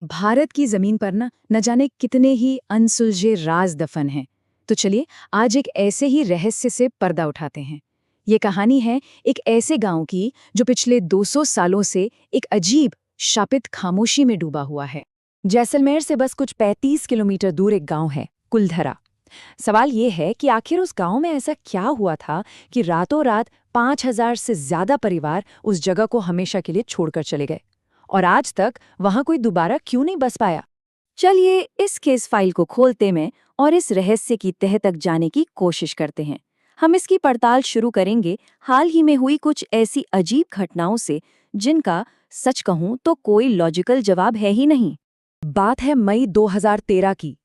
भारत की जमीन पर ना न जाने कितने ही अनसुलझे राज दफन हैं। तो चलिए आज एक ऐसे ही रहस्य से पर्दा उठाते हैं। ये कहानी है एक ऐसे गांव की जो पिछले 200 सालों से एक अजीब शापित खामोशी में डूबा हुआ है। जैसलमेर से बस कुछ 35 किलोमीटर दूर एक गांव है, कुलधरा। सवाल ये है कि आखिर उस गांव में ऐसा क्या हुआ था कि रातों रात 5,000 से ज्यादा परिवार उस जगह को हमेशा के लिए छोड़कर चले गए और आज तक वहां कोई दोबारा क्यों नहीं बस पाया। चलिए इस केस फाइल को खोलते हैं और इस रहस्य की तह तक जाने की कोशिश करते हैं। हम इसकी पड़ताल शुरू करेंगे हाल ही में हुई कुछ ऐसी अजीब घटनाओं से जिनका सच कहूं तो कोई लॉजिकल जवाब है ही नहीं। बात है मई 2013 की।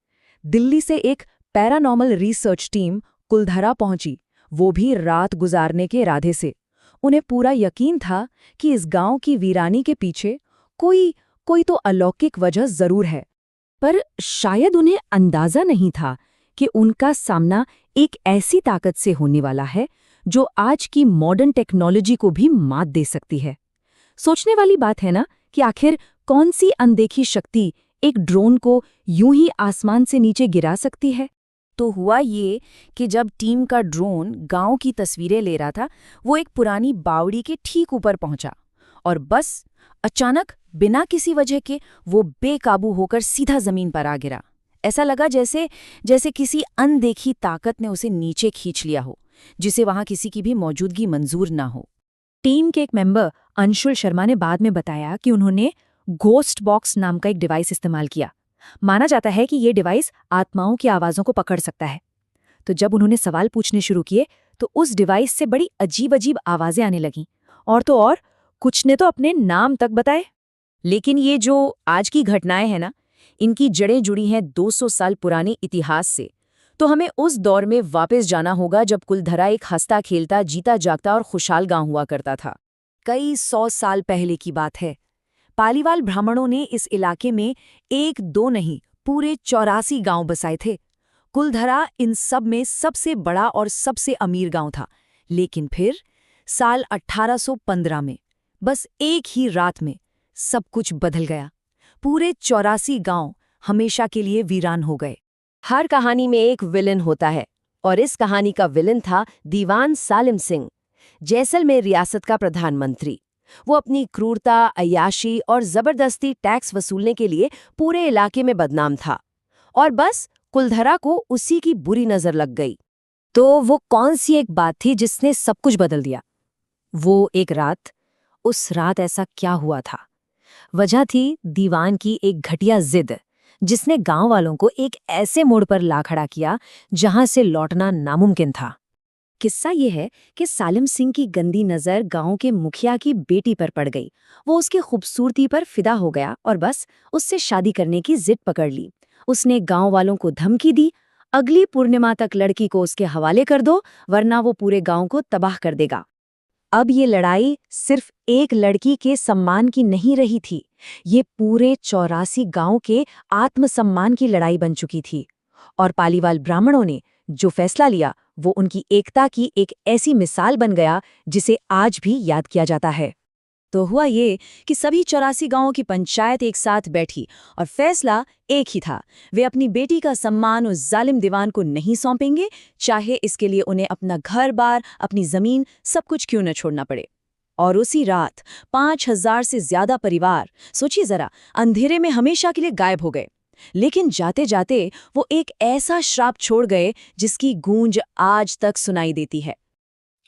दिल्ली से एक पैरानॉर्मल रिसर्च टीम कुलधरा पहुंची, वो भी रात गुजारने के इरादे से। उन्हें पूरा यकीन था कि इस गांव की वीरानी के पीछे कोई कोई तो अलौकिक वजह जरूर है, पर शायद उन्हें अंदाजा नहीं था कि उनका सामना एक ऐसी ताकत से होने वाला है जो आज की मॉडर्न टेक्नोलॉजी को भी मात दे सकती है। सोचने वाली बात है ना कि आखिर कौन सी अनदेखी शक्ति एक ड्रोन को यूं ही आसमान से नीचे गिरा सकती है। तो हुआ ये कि जब टीम का ड्रोन गांव की तस्वीरें ले रहा था, वो एक पुरानी बावड़ी के ठीक ऊपर पहुंचा और बस अचानक बिना किसी वजह के वो बेकाबू होकर सीधा जमीन पर आ गिरा। ऐसा लगा जैसे जैसे किसी अनदेखी ताकत ने उसे नीचे खींच लिया हो, जिसे वहां किसी की भी मौजूदगी मंजूर ना हो। टीम के एक मेंबर अंशुल शर्मा ने बाद में बताया कि उन्होंने घोस्ट बॉक्स नाम का एक डिवाइस इस्तेमाल किया। माना जाता है कि ये डिवाइस आत्माओं की आवाज़ों को पकड़ सकता है। तो जब उन्होंने सवाल पूछने शुरू किए तो उस डिवाइस से बड़ी अजीब अजीब आवाज़ें आने लगीं, और तो और कुछ ने तो अपने नाम तक बताए। लेकिन ये जो आज की घटनाएं हैं ना, इनकी जड़ें जुड़ी हैं 200 साल पुराने इतिहास से। तो हमें उस दौर में वापस जाना होगा जब कुलधरा एक हंसता खेलता जीता जागता और खुशहाल गांव हुआ करता था। कई 100 साल पहले की बात है। पालीवाल ब्राह्मणों ने इस इलाके में एक दो नहीं पूरे 84 गांव बसाए थे। कुलधरा इन सब में सबसे बड़ा और सबसे अमीर गांव था। लेकिन फिर साल 1815 में बस एक ही रात में सब कुछ बदल गया। पूरे 84 गांव हमेशा के लिए वीरान हो गए। हर कहानी में एक विलन होता है और इस कहानी का विलन था दीवान सालिम सिंह, जैसलमेर रियासत का प्रधानमंत्री। वो अपनी क्रूरता, अय्याशी और जबरदस्ती टैक्स वसूलने के लिए पूरे इलाके में बदनाम था और बस कुलधरा को उसी की बुरी नजर लग गई। तो वो कौन सी एक बात थी जिसने सब कुछ बदल दिया? वो एक रात, उस रात ऐसा क्या हुआ था? वजह थी दीवान की एक घटिया जिद, जिसने गांव वालों को एक ऐसे मोड़ पर ला खड़ा किया जहां से लौटना नामुमकिन था। किस्सा ये है कि सालिम सिंह की गंदी नज़र गांव के मुखिया की बेटी पर पड़ गई। वो उसकी खूबसूरती पर फिदा हो गया और बस उससे शादी करने की जिद पकड़ ली। उसने गांव वालों को धमकी दी, अगली पूर्णिमा तक लड़की को उसके हवाले कर दो वरना वो पूरे गांव को तबाह कर देगा। अब ये लड़ाई सिर्फ एक लड़की के सम्मान की नहीं रही थी, ये पूरे 84 गांव के आत्मसम्मान की लड़ाई बन चुकी थी। और पालीवाल ब्राह्मणों ने जो फैसला लिया वो उनकी एकता की एक ऐसी मिसाल बन गया जिसे आज भी याद किया जाता है। तो हुआ ये कि सभी 84 गांवों की पंचायत एक साथ बैठी और फैसला एक ही था, वे अपनी बेटी का सम्मान उस जालिम दीवान को नहीं सौंपेंगे, चाहे इसके लिए उन्हें अपना घर बार, अपनी जमीन, सब कुछ क्यों न छोड़ना पड़े। और उसी रात 5,000 से ज्यादा परिवार, सोचिए जरा, अंधेरे में हमेशा के लिए गायब हो गए। लेकिन जाते जाते वो एक ऐसा श्राप छोड़ गए जिसकी गूंज आज तक सुनाई देती है।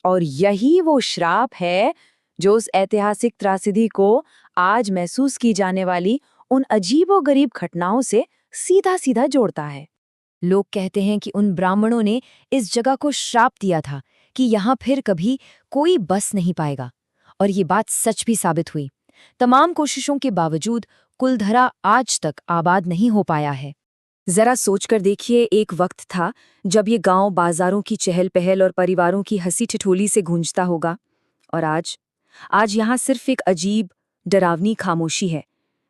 और यही वो श्राप है जो उस ऐतिहासिक त्रासदी को आज महसूस की जाने वाली उन अजीबोगरीब घटनाओं से सीधा सीधा जोड़ता है। लोग कहते हैं कि उन ब्राह्मणों ने इस जगह को श्राप दिया था कि यहाँ फिर कभी कोई बस नहीं पाएगा, और ये बात सच भी साबित हुई। तमाम कोशिशों के बावजूद कुलधरा आज तक आबाद नहीं हो पाया है। जरा सोचकर देखिए, एक वक्त था जब ये गांव बाजारों की चहल पहल और परिवारों की हंसी ठिठोली से गूंजता होगा, और आज यहाँ सिर्फ एक अजीब डरावनी खामोशी है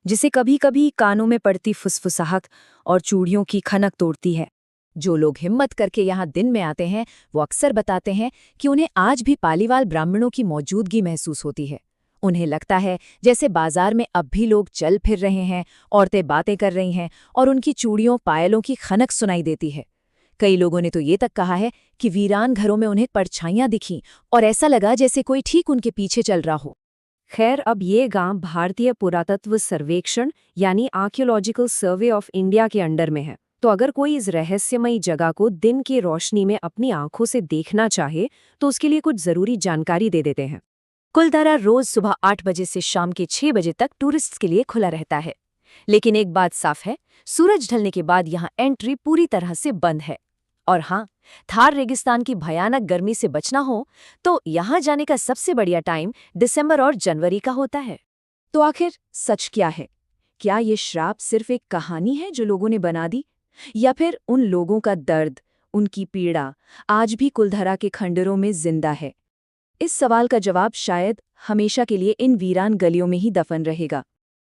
जिसे कभी कभी कानों में पड़ती फुसफुसाहट और चूड़ियों की खनक तोड़ती है। जो लोग हिम्मत करके यहाँ दिन में आते हैं वो अक्सर बताते हैं कि उन्हें आज भी पालीवाल ब्राह्मणों की मौजूदगी महसूस होती है। उन्हें लगता है जैसे बाजार में अब भी लोग चल फिर रहे हैं, औरतें बातें कर रही हैं और उनकी चूड़ियों पायलों की खनक सुनाई देती है। कई लोगों ने तो ये तक कहा है कि वीरान घरों में उन्हें परछाइयां दिखीं और ऐसा लगा जैसे कोई ठीक उनके पीछे चल रहा हो। खैर, अब ये गांव भारतीय पुरातत्व सर्वेक्षण यानी आर्कियोलॉजिकल सर्वे ऑफ इंडिया के अंडर में है। तो अगर कोई इस रहस्यमयी जगह को दिन की रोशनी में अपनी आंखों से देखना चाहे तो उसके लिए कुछ जरूरी जानकारी दे देते हैं। कुलधारा रोज सुबह 8 बजे से शाम के 6 बजे तक टूरिस्ट्स के लिए खुला रहता है। लेकिन एक बात साफ है, सूरज ढलने के बाद यहाँ एंट्री पूरी तरह से बंद है। और हाँ, थार रेगिस्तान की भयानक गर्मी से बचना हो तो यहाँ जाने का सबसे बढ़िया टाइम दिसंबर और जनवरी का होता है। तो आखिर सच क्या है? क्या ये श्राप सिर्फ एक कहानी है जो लोगों ने बना दी, या फिर उन लोगों का दर्द, उनकी पीड़ा आज भी कुलधरा के खंडरों में जिंदा है? इस सवाल का जवाब शायद हमेशा के लिए इन वीरान गलियों में ही दफन रहेगा।